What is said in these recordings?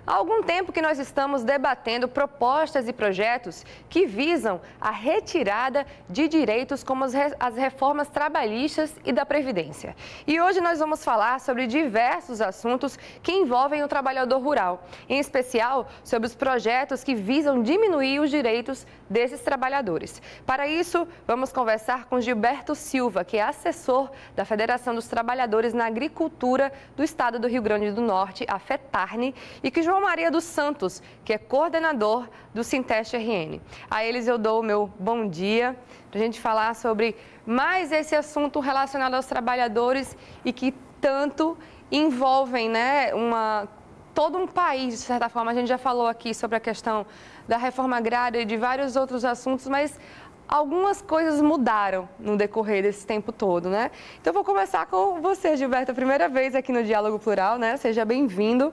há algum tempo que nós estamos debatendo propostas e projetos que visam a retirada de direitos como as reformas trabalhistas e da Previdência. E hoje nós vamos falar sobre diversos assuntos que envolvem o trabalhador rural, em especial sobre os projetos que visam diminuir os direitos desses trabalhadores. Para isso, vamos conversar com Gilberto Silva, que é assessor da Federação dos Trabalhadores na Agricultura do Estado do Rio Grande do Norte, a FETARNE, e que João Maria dos Santos, que é coordenador do Sinteste-RN. A eles eu dou o meu bom dia, para a gente falar sobre mais esse assunto relacionado aos trabalhadores e que tanto envolvem, né, todo um país, de certa forma. A gente já falou aqui sobre a questão da reforma agrária e de vários outros assuntos, mas algumas coisas mudaram no decorrer desse tempo todo, né? Então, eu vou começar com você, Gilberto, a primeira vez aqui no Diálogo Plural, né? Seja bem-vindo.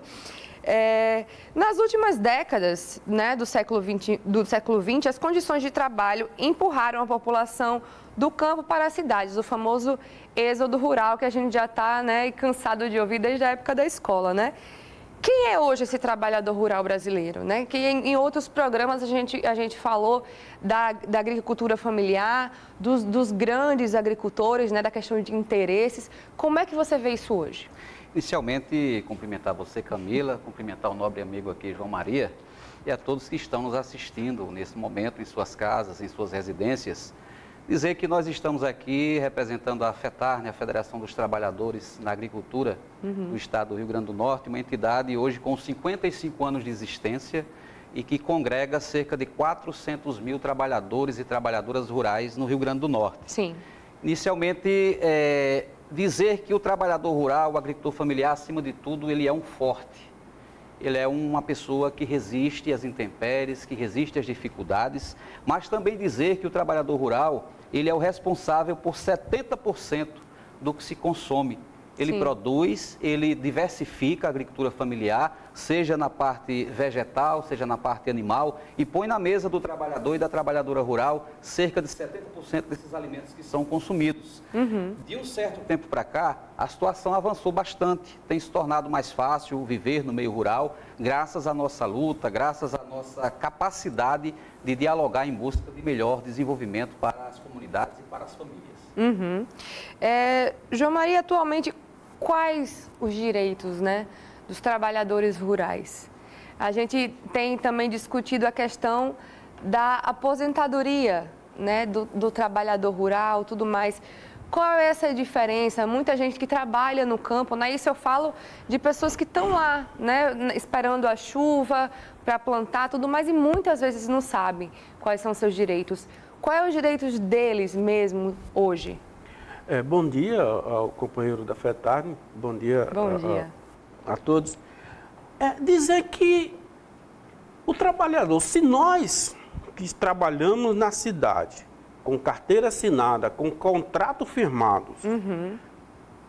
Nas últimas décadas, né, do século XX, as condições de trabalho empurraram a população do campo para as cidades, o famoso êxodo rural que a gente já está, né, cansado de ouvir desde a época da escola, né? Quem é hoje esse trabalhador rural brasileiro, né? Que em outros programas a gente falou da agricultura familiar, dos grandes agricultores, né? Da questão de interesses. Como é que você vê isso hoje? Inicialmente, cumprimentar você, Camila, cumprimentar o nobre amigo aqui, João Maria, e a todos que estão nos assistindo nesse momento, em suas casas, em suas residências. Dizer que nós estamos aqui representando a FETARNE, a Federação dos Trabalhadores na Agricultura do Estado do Rio Grande do Norte, uma entidade hoje com 55 anos de existência e que congrega cerca de 400 mil trabalhadores e trabalhadoras rurais no Rio Grande do Norte. Sim. Inicialmente, dizer que o trabalhador rural, o agricultor familiar, acima de tudo, ele é um forte. Ele é uma pessoa que resiste às intempéries, que resiste às dificuldades, mas também dizer que o trabalhador rural, ele é o responsável por 70% do que se consome. Ele Sim. produz, ele diversifica a agricultura familiar, seja na parte vegetal, seja na parte animal, e põe na mesa do trabalhador e da trabalhadora rural cerca de 70% desses alimentos que são consumidos. De um certo tempo para cá, a situação avançou bastante, tem se tornado mais fácil viver no meio rural, graças à nossa luta, graças à nossa capacidade de dialogar em busca de melhor desenvolvimento para as comunidades e para as famílias. João Maria, atualmente, quais os direitos, né, dos trabalhadores rurais? A gente tem também discutido a questão da aposentadoria, né, do trabalhador rural, tudo mais. Qual é essa diferença? Muita gente que trabalha no campo, né? Isso eu falo de pessoas que estão lá, né, esperando a chuva para plantar, tudo mais, e muitas vezes não sabem quais são seus direitos. Quais são os direitos deles mesmo hoje? Bom dia ao companheiro da FETARNE, bom dia, a todos. Dizer que o trabalhador, se nós que trabalhamos na cidade, com carteira assinada, com contrato firmado,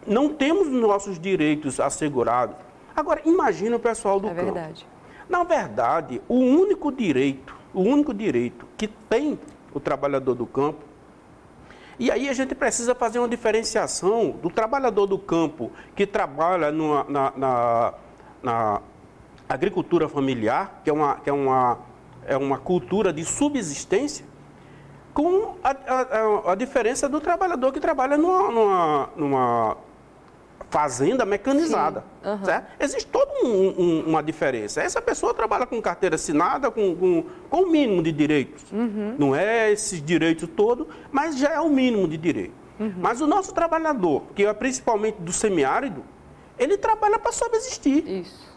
não temos nossos direitos assegurados. Agora, imagina o pessoal do campo. Verdade. Na verdade, o único direito que tem o trabalhador do campo. E aí a gente precisa fazer uma diferenciação do trabalhador do campo que trabalha na agricultura familiar, que é uma cultura de subsistência, com a diferença do trabalhador que trabalha numa fazenda mecanizada. Certo? Existe toda uma diferença. Essa pessoa trabalha com carteira assinada, com o mínimo de direitos. Não é esses direitos todos, mas já é o mínimo de direito. Mas o nosso trabalhador, que é principalmente do semiárido, ele trabalha para subsistir. Isso.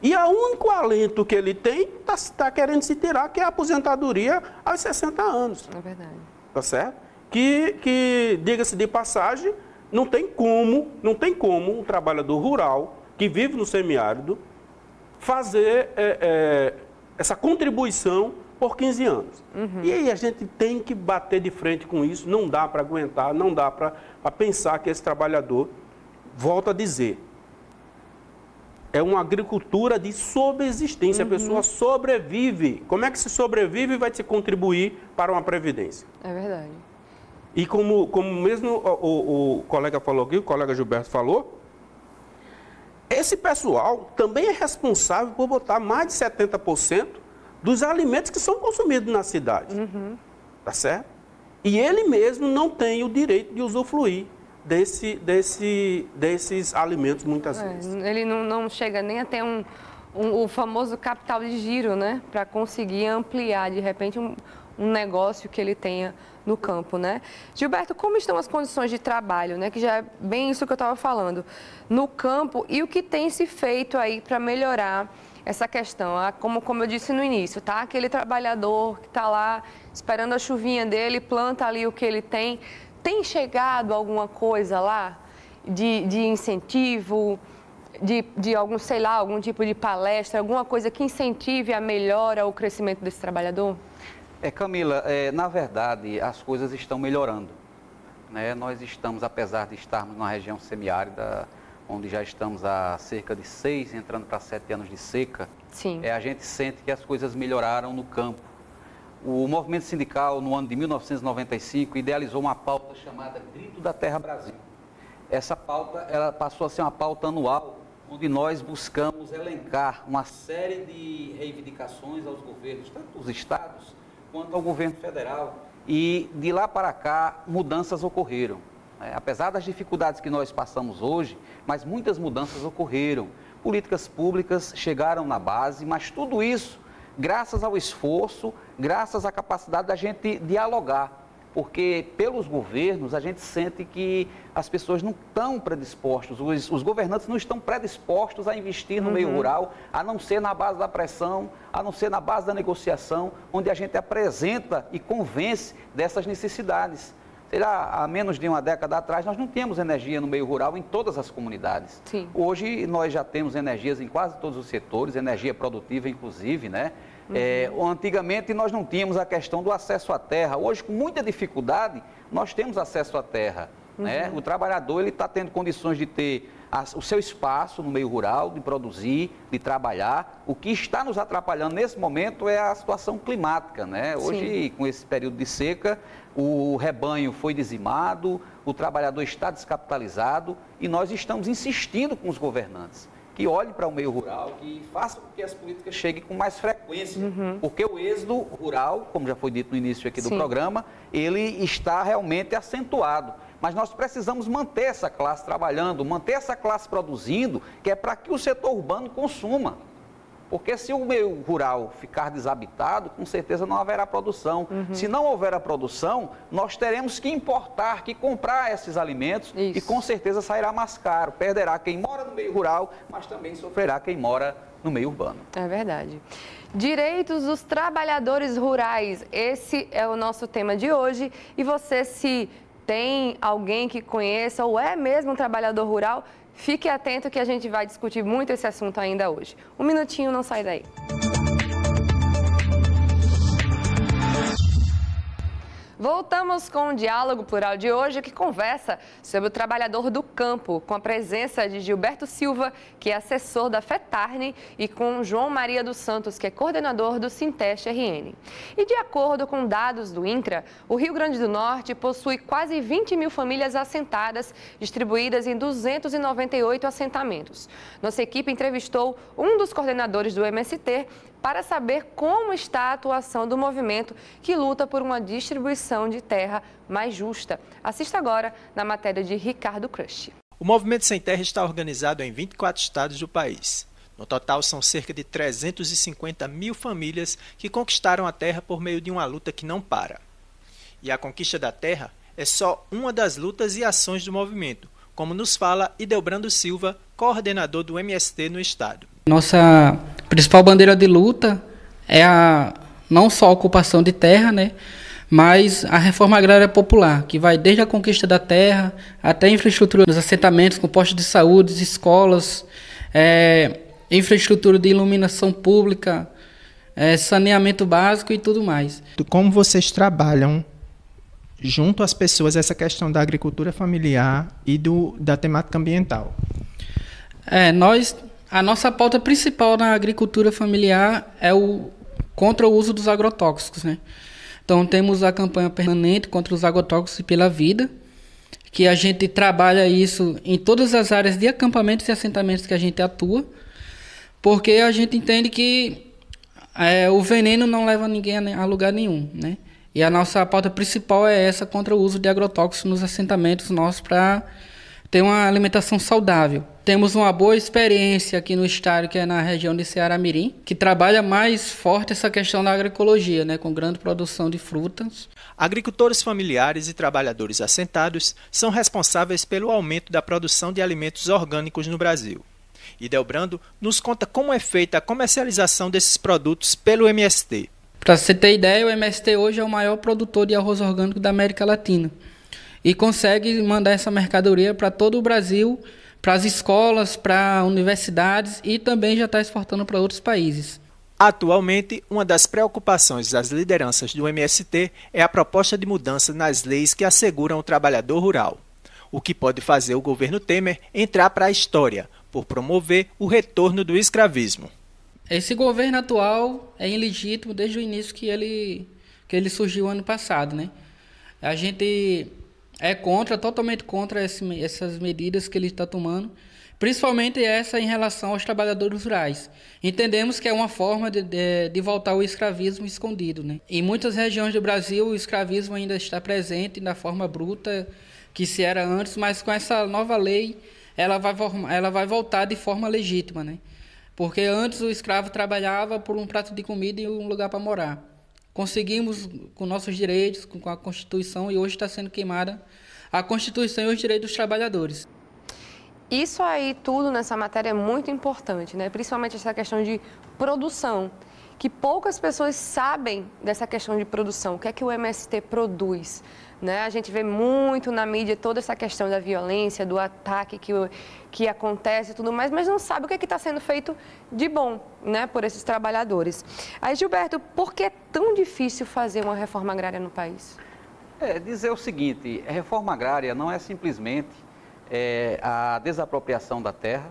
E o único alento que ele tem está querendo se tirar, que é a aposentadoria aos 60 anos. É verdade. Tá certo? Que diga-se de passagem, não tem como um trabalhador rural que vive no semiárido fazer essa contribuição por 15 anos. E aí a gente tem que bater de frente com isso, não dá para aguentar, não dá para pensar que esse trabalhador, volta a dizer, é uma agricultura de subsistência, a pessoa sobrevive. Como é que se sobrevive e vai se contribuir para uma previdência? É verdade. E como mesmo o colega falou aqui, o colega Gilberto falou, esse pessoal também é responsável por botar mais de 70% dos alimentos que são consumidos na cidade. Tá certo? E ele mesmo não tem o direito de usufruir desses alimentos muitas vezes. Ele não chega nem a ter o famoso capital de giro, né? Para conseguir ampliar, de repente, um negócio que ele tenha no campo, né? Gilberto, como estão as condições de trabalho, né? Que já é bem isso que eu estava falando, no campo, e o que tem se feito aí para melhorar essa questão? Como eu disse no início, tá? Aquele trabalhador que está lá esperando a chuvinha dele, planta ali o que ele tem. Tem chegado alguma coisa lá de incentivo, de algum, sei lá, algum tipo de palestra, alguma coisa que incentive a melhora, o crescimento desse trabalhador? Camila, na verdade, as coisas estão melhorando, né? Nós estamos, apesar de estarmos numa região semiárida, onde já estamos há cerca de 6, entrando para 7 anos de seca, Sim. A gente sente que as coisas melhoraram no campo. O movimento sindical, no ano de 1995, idealizou uma pauta chamada Grito da Terra Brasil. Essa pauta ela passou a ser uma pauta anual, onde nós buscamos elencar uma série de reivindicações aos governos, tanto dos estados quanto ao governo federal. E de lá para cá, mudanças ocorreram. Apesar das dificuldades que nós passamos hoje, mas muitas mudanças ocorreram. Políticas públicas chegaram na base, mas tudo isso graças ao esforço, graças à capacidade da gente dialogar. Porque pelos governos a gente sente que as pessoas não estão predispostas, os governantes não estão predispostos a investir no meio rural, a não ser na base da pressão, a não ser na base da negociação, onde a gente apresenta e convence dessas necessidades. Sei lá, há menos de uma década atrás, nós não tínhamos energia no meio rural em todas as comunidades. Sim. Hoje, nós já temos energias em quase todos os setores, energia produtiva, inclusive, né? Antigamente, nós não tínhamos a questão do acesso à terra. Hoje, com muita dificuldade, nós temos acesso à terra, né? O trabalhador, ele está tendo condições de ter o seu espaço no meio rural, de produzir, de trabalhar. O que está nos atrapalhando nesse momento é a situação climática, né? Hoje, com esse período de seca, o rebanho foi dizimado, o trabalhador está descapitalizado e nós estamos insistindo com os governantes que olhem para o meio rural, que façam com que as políticas cheguem com mais frequência, porque o êxodo rural, como já foi dito no início aqui do programa, ele está realmente acentuado. Mas nós precisamos manter essa classe trabalhando, manter essa classe produzindo, que é para que o setor urbano consuma. Porque se o meio rural ficar desabitado, com certeza não haverá produção. Se não houver a produção, nós teremos que importar, que comprar esses alimentos e com certeza sairá mais caro. Perderá quem mora no meio rural, mas também sofrerá quem mora no meio urbano. É verdade. Direitos dos trabalhadores rurais, esse é o nosso tema de hoje. E você, se tem alguém que conheça ou é mesmo um trabalhador rural, fique atento que a gente vai discutir muito esse assunto ainda hoje. Um minutinho, não sai daí. Voltamos com o Diálogo Plural de hoje, que conversa sobre o trabalhador do campo, com a presença de Gilberto Silva, que é assessor da FETARNE, e com João Maria dos Santos, que é coordenador do Sinteste-RN. E de acordo com dados do INCRA, o Rio Grande do Norte possui quase 20 mil famílias assentadas, distribuídas em 298 assentamentos. Nossa equipe entrevistou um dos coordenadores do MST para saber como está a atuação do movimento que luta por uma distribuição de terra mais justa. Assista agora na matéria de Ricardo Crush. O Movimento Sem Terra está organizado em 24 estados do país. No total, são cerca de 350 mil famílias que conquistaram a terra por meio de uma luta que não para. E a conquista da terra é só uma das lutas e ações do movimento, como nos fala Idelbrando Silva, coordenador do MST no estado. Nossa principal bandeira de luta é não só a ocupação de terra, né, mas a reforma agrária popular, que vai desde a conquista da terra até a infraestrutura dos assentamentos, com postos de saúde, escolas, infraestrutura de iluminação pública, saneamento básico e tudo mais. Como vocês trabalham junto às pessoas essa questão da agricultura familiar e da temática ambiental? A nossa pauta principal na agricultura familiar é contra o uso dos agrotóxicos, né? Então temos a campanha permanente contra os agrotóxicos e pela vida, que a gente trabalha isso em todas as áreas de acampamentos e assentamentos que a gente atua, porque a gente entende que o veneno não leva ninguém a lugar nenhum, né? E a nossa pauta principal é essa, contra o uso de agrotóxicos nos assentamentos nossos, para ter uma alimentação saudável. Temos uma boa experiência aqui no estado, que é na região de Ceará-Mirim, que trabalha mais forte essa questão da agroecologia, né, com grande produção de frutas. Agricultores familiares e trabalhadores assentados são responsáveis pelo aumento da produção de alimentos orgânicos no Brasil. E Delbrando nos conta como é feita a comercialização desses produtos pelo MST. Para você ter ideia, o MST hoje é o maior produtor de arroz orgânico da América Latina e consegue mandar essa mercadoria para todo o Brasil, para as escolas, para universidades e também já está exportando para outros países. Atualmente, uma das preocupações das lideranças do MST é a proposta de mudança nas leis que asseguram o trabalhador rural, o que pode fazer o governo Temer entrar para a história por promover o retorno do escravismo. Esse governo atual é ilegítimo desde o início que ele surgiu ano passado, né? A gente é totalmente contra essas medidas que ele está tomando, principalmente essa em relação aos trabalhadores rurais. Entendemos que é uma forma de voltar ao escravismo escondido, né? Em muitas regiões do Brasil, o escravismo ainda está presente da forma bruta que se era antes, mas com essa nova lei, ela vai voltar de forma legítima, né? Porque antes o escravo trabalhava por um prato de comida e um lugar para morar. Conseguimos com nossos direitos, com a Constituição, e hoje está sendo queimada a Constituição e os direitos dos trabalhadores. Isso aí tudo nessa matéria é muito importante, né? Principalmente essa questão de produção, que poucas pessoas sabem dessa questão de produção, o que é que o MST produz, né? A gente vê muito na mídia toda essa questão da violência, do ataque que acontece e tudo mais, mas não sabe o que está sendo feito de bom, né, por esses trabalhadores. Aí, Gilberto, por que é tão difícil fazer uma reforma agrária no país? Dizer o seguinte, a reforma agrária não é simplesmente a desapropriação da terra,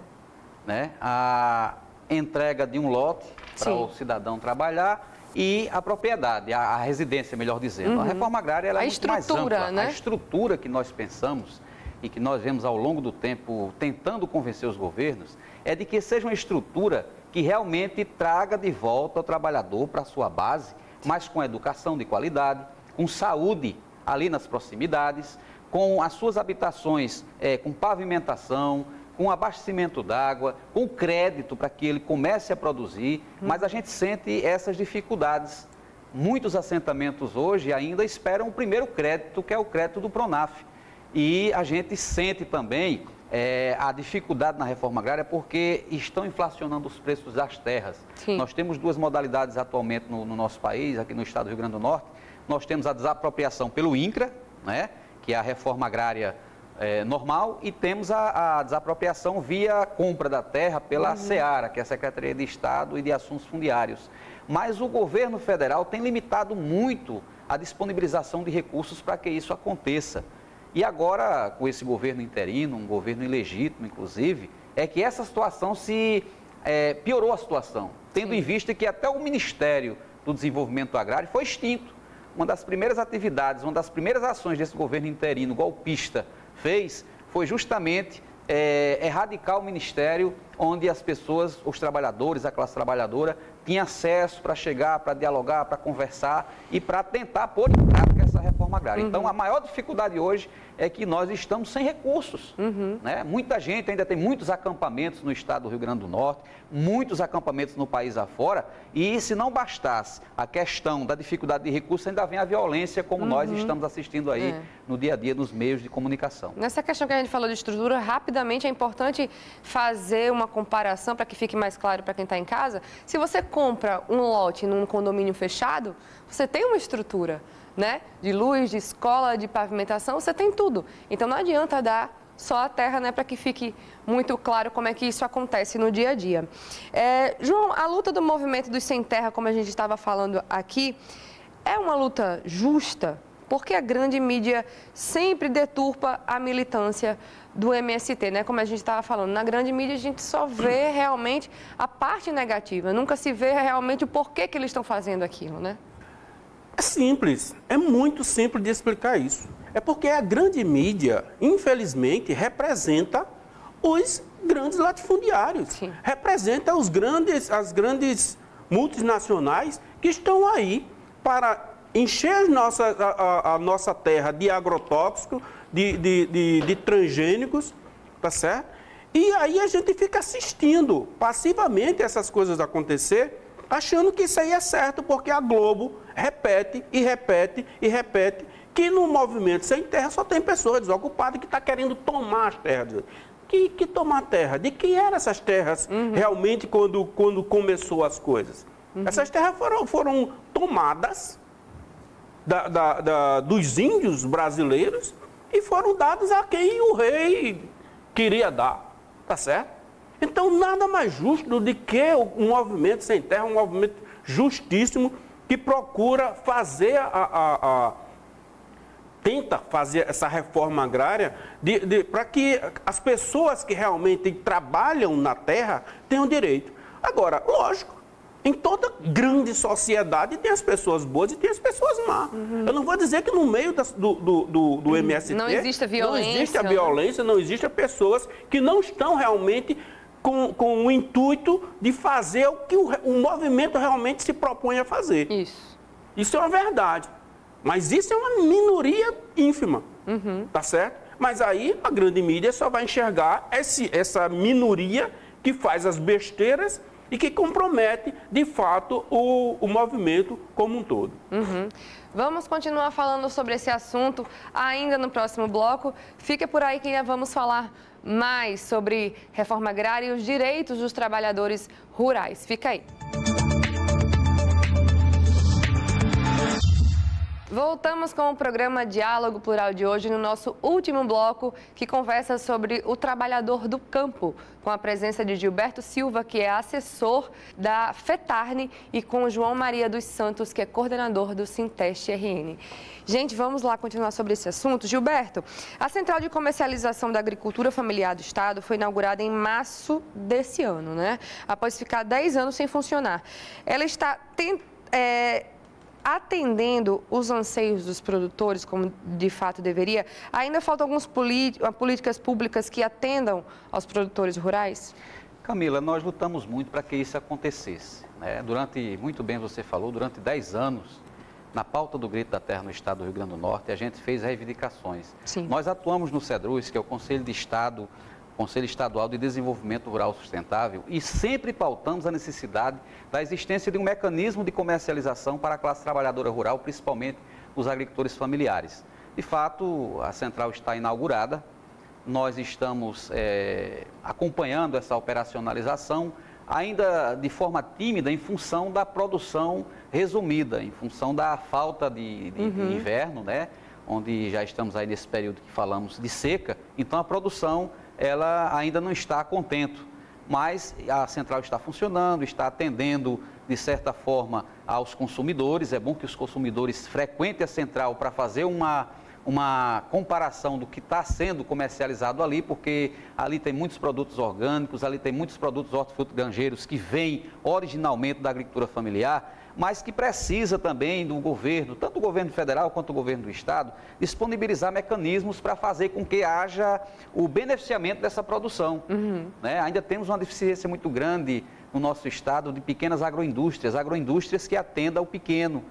né, a entrega de um lote para o cidadão trabalhar e a propriedade, a residência, melhor dizendo. A reforma agrária ela é muito mais ampla, né? A estrutura que nós pensamos e que nós vemos ao longo do tempo tentando convencer os governos é de que seja uma estrutura que realmente traga de volta o trabalhador para a sua base, mas com educação de qualidade, com saúde ali nas proximidades, com as suas habitações com pavimentação, com abastecimento d'água, com crédito para que ele comece a produzir, mas a gente sente essas dificuldades. Muitos assentamentos hoje ainda esperam o primeiro crédito, que é o crédito do Pronaf. E a gente sente também a dificuldade na reforma agrária porque estão inflacionando os preços das terras. Sim. Nós temos duas modalidades atualmente no nosso país, aqui no estado do Rio Grande do Norte. Nós temos a desapropriação pelo INCRA, né, que é a reforma agrária normal, e temos a desapropriação via compra da terra pela SEARA, que é a Secretaria de Estado e de Assuntos Fundiários. Mas o governo federal tem limitado muito a disponibilização de recursos para que isso aconteça. E agora, com esse governo interino, um governo ilegítimo, inclusive, é que essa situação piorou a situação, tendo em vista que até o Ministério do Desenvolvimento Agrário foi extinto. Uma das primeiras atividades, uma das primeiras ações desse governo interino golpista fez foi justamente erradicar o ministério onde as pessoas, os trabalhadores, a classe trabalhadora, tinham acesso para chegar, para dialogar, para conversar e para tentar pôr em prática essa reforma agrária. Então, a maior dificuldade hoje é que nós estamos sem recursos. Né? Muita gente, ainda tem muitos acampamentos no estado do Rio Grande do Norte, muitos acampamentos no país afora, e se não bastasse a questão da dificuldade de recursos, ainda vem a violência, como nós estamos assistindo aí no dia a dia nos meios de comunicação. Nessa questão que a gente falou de estrutura, rapidamente é importante fazer uma comparação para que fique mais claro para quem está em casa. Se você compra um lote num condomínio fechado, você tem uma estrutura, né? De luz, de escola, de pavimentação, você tem tudo. Então não adianta dar só a terra, né, para que fique muito claro como é que isso acontece no dia a dia. João, a luta do movimento dos sem terra, como a gente estava falando aqui, é uma luta justa? Porque a grande mídia sempre deturpa a militância do MST, né? Como a gente estava falando, na grande mídia a gente só vê realmente a parte negativa, nunca se vê realmente o porquê que eles estão fazendo aquilo, né? simples, é muito simples de explicar isso. É porque a grande mídia, infelizmente, representa os grandes latifundiários. Sim. Representa as grandes multinacionais que estão aí para encher a nossa terra de agrotóxicos, de transgênicos, tá certo? E aí a gente fica assistindo passivamente essas coisas acontecer, achando que isso aí é certo, porque a Globo repete e repete e repete que no movimento sem terra só tem pessoas desocupadas que estão querendo tomar as terras. Que tomar terra? De quem eram essas terras realmente quando começou as coisas? Essas terras foram tomadas dos índios brasileiros e foram dadas a quem o rei queria dar, tá certo? Então, nada mais justo do que um movimento sem terra, um movimento justíssimo que procura fazer tenta fazer essa reforma agrária para que as pessoas que realmente trabalham na terra tenham direito. Agora, lógico, em toda grande sociedade tem as pessoas boas e tem as pessoas más. Eu não vou dizer que no meio do MST não existe a violência, não existe a violência, não existe pessoas que não estão realmente com o intuito de fazer o que o movimento realmente se propõe a fazer. Isso é uma verdade. Mas isso é uma minoria ínfima, tá certo? Mas aí a grande mídia só vai enxergar essa minoria que faz as besteiras e que compromete, de fato, o movimento como um todo. Vamos continuar falando sobre esse assunto ainda no próximo bloco. Fica por aí que vamos falar mais sobre reforma agrária e os direitos dos trabalhadores rurais. Fica aí. Voltamos com o programa Diálogo Plural de hoje, no nosso último bloco, que conversa sobre o trabalhador do campo, com a presença de Gilberto Silva, que é assessor da FETARNE, e com João Maria dos Santos, que é coordenador do Sinteste-RN. Gente, vamos lá continuar sobre esse assunto. Gilberto, a Central de Comercialização da Agricultura Familiar do Estado foi inaugurada em março desse ano, né? Após ficar 10 anos sem funcionar. Ela está atendendo os anseios dos produtores, como de fato deveria. Ainda faltam algumas políticas públicas que atendam aos produtores rurais? Camila, nós lutamos muito para que isso acontecesse, né? Muito bem você falou, durante 10 anos, na pauta do Grito da Terra no estado do Rio Grande do Norte, a gente fez reivindicações. Sim. Nós atuamos no CEDRUS, que é o Conselho Estadual de Desenvolvimento Rural Sustentável, e sempre pautamos a necessidade da existência de um mecanismo de comercialização para a classe trabalhadora rural, principalmente os agricultores familiares. De fato, a central está inaugurada, nós estamos acompanhando essa operacionalização, ainda de forma tímida, em função da produção resumida, em função da falta de inverno, né? Onde já estamos aí nesse período que falamos de seca, então a produção ela ainda não está a contento, mas a central está funcionando, está atendendo de certa forma aos consumidores. É bom que os consumidores frequentem a central para fazer uma comparação do que está sendo comercializado ali, porque ali tem muitos produtos orgânicos, ali tem muitos produtos hortifrutigranjeiros que vêm originalmente da agricultura familiar, mas que precisa também do governo, tanto o governo federal quanto o governo do estado, disponibilizar mecanismos para fazer com que haja o beneficiamento dessa produção. Né? Ainda temos uma deficiência muito grande no nosso estado de pequenas agroindústrias que atendam ao pequeno,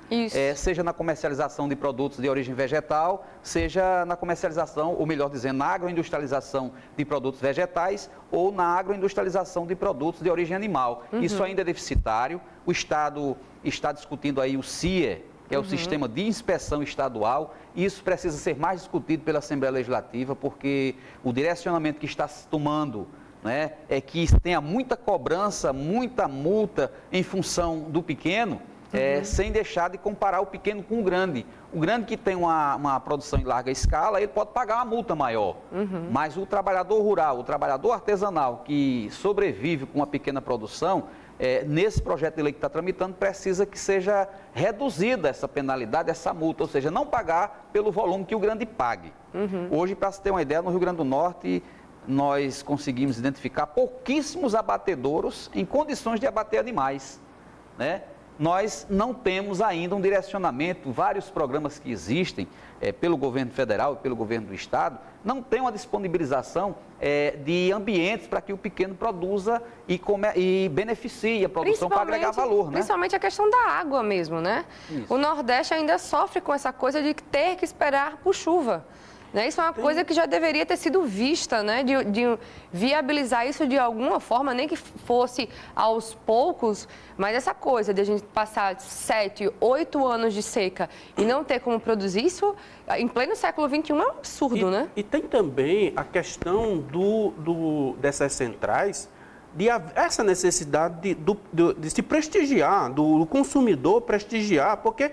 seja na comercialização de produtos de origem vegetal, seja na comercialização, ou melhor dizendo, na agroindustrialização de produtos vegetais ou na agroindustrialização de produtos de origem animal. Isso ainda é deficitário. O estado está discutindo aí o CIE, que é o Sistema de Inspeção Estadual. Isso precisa ser mais discutido pela Assembleia Legislativa, porque o direcionamento que está se tomando, né, é que tenha muita cobrança, muita multa em função do pequeno, sem deixar de comparar o pequeno com o grande. O grande que tem uma produção em larga escala, ele pode pagar uma multa maior. Mas o trabalhador rural, o trabalhador artesanal que sobrevive com uma pequena produção, nesse projeto de lei que está tramitando, precisa que seja reduzida essa penalidade, essa multa, ou seja, não pagar pelo volume que o grande pague. Hoje, para se ter uma ideia, no Rio Grande do Norte, nós conseguimos identificar pouquíssimos abatedouros em condições de abater animais, né? nós não temos ainda um direcionamento, vários programas que existem pelo governo federal e pelo governo do estado, não tem uma disponibilização de ambientes para que o pequeno produza e beneficie a produção para agregar valor, né? Principalmente a questão da água mesmo, né? Isso. O Nordeste ainda sofre com essa coisa de ter que esperar por chuva. Né? Isso é uma coisa que já deveria ter sido vista, né? De viabilizar isso de alguma forma, nem que fosse aos poucos, mas essa coisa de a gente passar 7, 8 anos de seca e não ter como produzir isso, em pleno século XXI, é um absurdo, né? E tem também a questão dessas centrais, essa necessidade de se prestigiar, do consumidor prestigiar, porque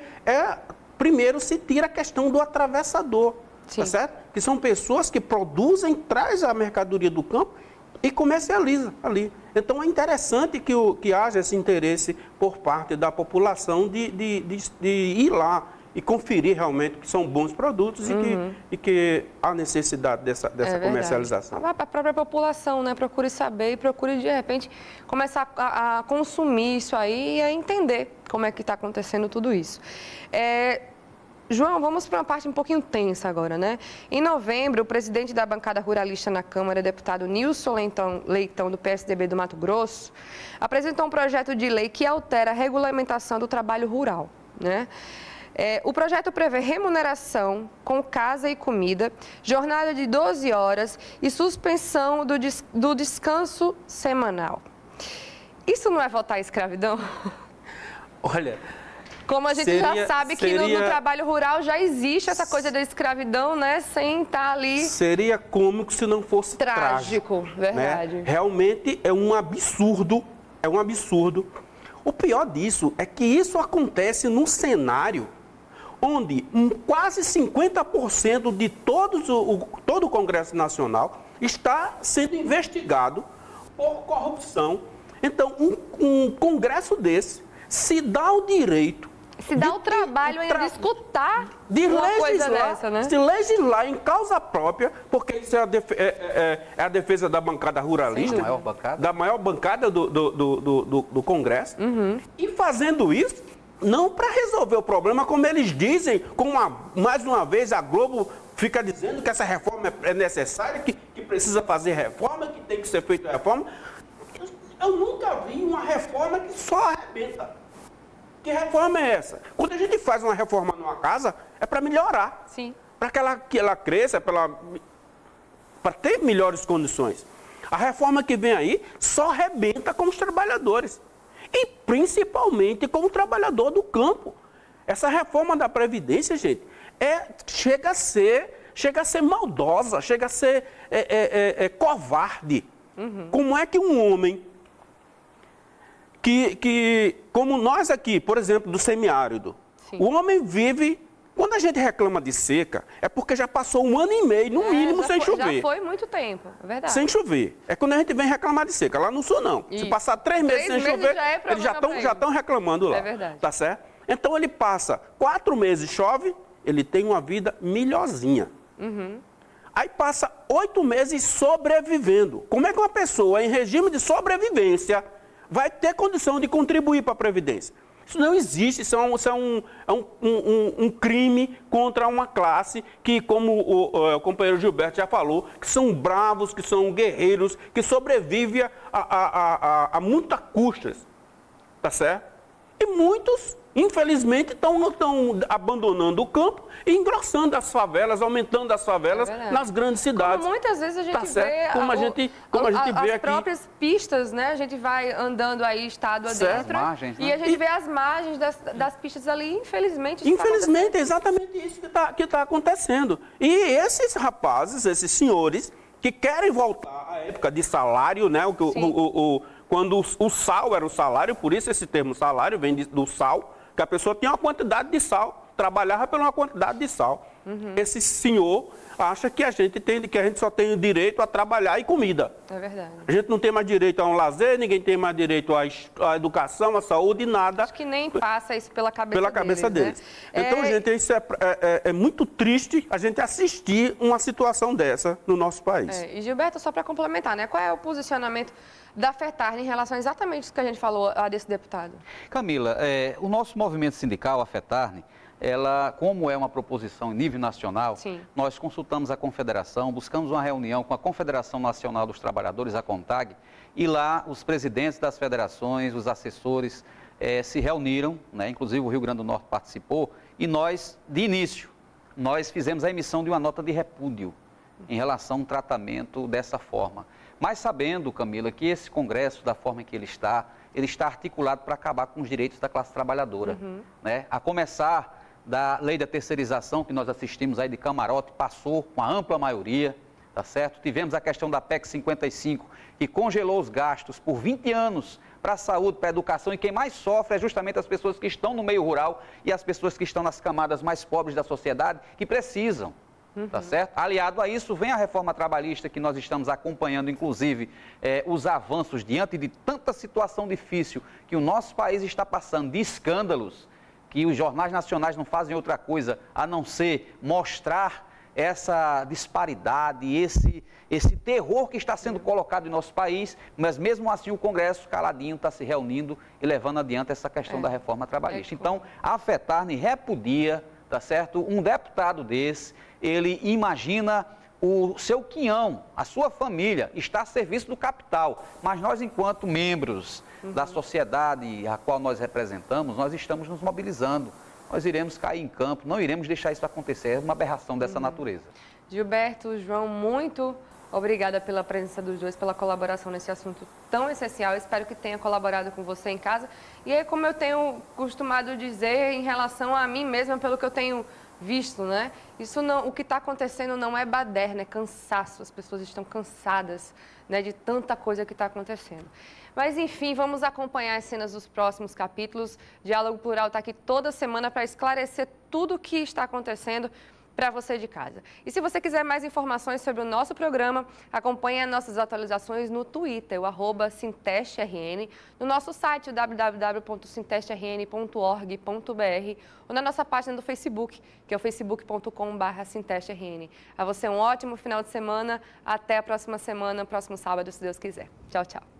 primeiro se tira a questão do atravessador. Tá certo? Que são pessoas que produzem, trazem a mercadoria do campo e comercializam ali. Então é interessante que haja esse interesse por parte da população de ir lá e conferir realmente que são bons produtos e que há necessidade dessa comercialização. A própria população, né? Procure saber e procure, de repente, começar a consumir isso aí e a entender como é que está acontecendo tudo isso. João, vamos para uma parte um pouquinho tensa agora, né? Em novembro, o presidente da bancada ruralista na Câmara, deputado Nilson Leitão, do PSDB do Mato Grosso, apresentou um projeto de lei que altera a regulamentação do trabalho rural, né? O projeto prevê remuneração com casa e comida, jornada de 12 horas e suspensão do descanso semanal. Isso não é votar a escravidão? Olha... Como a gente já sabe que no trabalho rural já existe essa coisa da escravidão, né? Sem estar ali... Seria cômico se não fosse trágico. Verdade. Né? Realmente é um absurdo, O pior disso é que isso acontece num cenário onde quase 50% de todo o Congresso Nacional está sendo investigado por corrupção. Então, um Congresso desse se dá o direito... Se dá o trabalho ainda de escutar uma coisa dessa, né? Se legislar em causa própria, porque isso é a defesa da bancada ruralista, da maior bancada do Congresso, e fazendo isso, não para resolver o problema, como eles dizem, mais uma vez a Globo fica dizendo que essa reforma é necessária, que precisa fazer reforma, que tem que ser feita reforma. Eu nunca vi uma reforma que só arrebenta. Que reforma é essa? Quando a gente faz uma reforma numa casa, é para melhorar. Sim. Para que ela cresça, para ter melhores condições. A reforma que vem aí só arrebenta com os trabalhadores. E principalmente com o trabalhador do campo. Essa reforma da Previdência, gente, chega a ser maldosa, chega a ser covarde. Como é que um homem... como nós aqui, por exemplo, do semiárido, o homem vive... Quando a gente reclama de seca, é porque já passou 1 ano e meio, no mínimo, sem chover. Já foi muito tempo, é verdade. Sem chover. É quando a gente vem reclamar de seca. Lá no sul, não. Se passar 3 meses sem chover, eles já estão reclamando lá. É verdade. Tá certo? Então, ele passa 4 meses, chove, ele tem uma vida melhorzinha. Aí passa 8 meses sobrevivendo. Como é que uma pessoa em regime de sobrevivência vai ter condição de contribuir para a Previdência? Isso não existe, isso é um crime contra uma classe que, como o companheiro Gilberto já falou, que são bravos, que são guerreiros, que sobrevivem a muitas custas, tá certo? E muitos, infelizmente, estão abandonando o campo e engrossando as favelas, aumentando as favelas nas grandes cidades. Como muitas vezes a gente vê como a gente vê as aqui. próprias pistas, né? A gente vai andando aí estado adentro margens, né? E a gente vê as margens das pistas ali, infelizmente. Infelizmente, é exatamente isso que tá acontecendo. E esses rapazes, esses senhores, que querem voltar à época de salário, né? Quando o sal era o salário, por isso esse termo salário vem do sal, que a pessoa tinha uma quantidade de sal, trabalhava por uma quantidade de sal. Esse senhor acha que a gente só tem o direito a trabalhar e comida. É verdade. A gente não tem mais direito a um lazer, ninguém tem mais direito à educação, à saúde, nada. Acho que nem passa isso pela cabeça deles. Né? Então, gente, isso é muito triste a gente assistir uma situação dessa no nosso país. E Gilberto, só para complementar, né? Qual é o posicionamento da FETARNE em relação a exatamente isso que a gente falou desse deputado? Camila, o nosso movimento sindical, a FETARNE, ela, como é uma proposição em nível nacional, Sim. nós consultamos a Confederação, buscamos uma reunião com a Confederação Nacional dos Trabalhadores, a CONTAG, e lá os presidentes das federações, os assessores se reuniram, né, inclusive o Rio Grande do Norte participou, e nós, de início, nós fizemos a emissão de uma nota de repúdio em relação a um tratamento dessa forma. Mas sabendo, Camila, que esse Congresso, da forma que ele está articulado para acabar com os direitos da classe trabalhadora, né? A começar da lei da terceirização, que nós assistimos aí de camarote, passou com a ampla maioria, tá certo? Tivemos a questão da PEC 55, que congelou os gastos por 20 anos para a saúde, para a educação, e quem mais sofre é justamente as pessoas que estão no meio rural e as pessoas que estão nas camadas mais pobres da sociedade, que precisam, tá certo? Aliado a isso, vem a reforma trabalhista, que nós estamos acompanhando, inclusive, os avanços diante de tanta situação difícil que o nosso país está passando, de escândalos, que os jornais nacionais não fazem outra coisa a não ser mostrar essa disparidade, esse terror que está sendo colocado em nosso país, mas mesmo assim o Congresso caladinho está se reunindo e levando adiante essa questão da reforma trabalhista. Então, a FETARNE repudia, tá certo? Um deputado desse, ele imagina o seu quinhão, a sua família, está a serviço do capital, mas nós, enquanto membros da sociedade a qual nós representamos, nós estamos nos mobilizando. Nós iremos cair em campo, não iremos deixar isso acontecer, é uma aberração dessa natureza. Gilberto, João, muito obrigada pela presença dos dois, pela colaboração nesse assunto tão essencial. Eu espero que tenha colaborado com você em casa. E aí, como eu tenho costumado dizer em relação a mim mesma, pelo que eu tenho visto, né? Isso não, o que está acontecendo não é baderna, é cansaço. As pessoas estão cansadas, né, de tanta coisa que está acontecendo. Mas, enfim, vamos acompanhar as cenas dos próximos capítulos. Diálogo Plural está aqui toda semana para esclarecer tudo o que está acontecendo para você de casa. E se você quiser mais informações sobre o nosso programa, acompanhe as nossas atualizações no Twitter, o @SintestRN, no nosso site, www.sintestrn.org.br, ou na nossa página do Facebook, que é o facebook.com/SintestRN. A você um ótimo final de semana, até a próxima semana, próximo sábado, se Deus quiser. Tchau, tchau.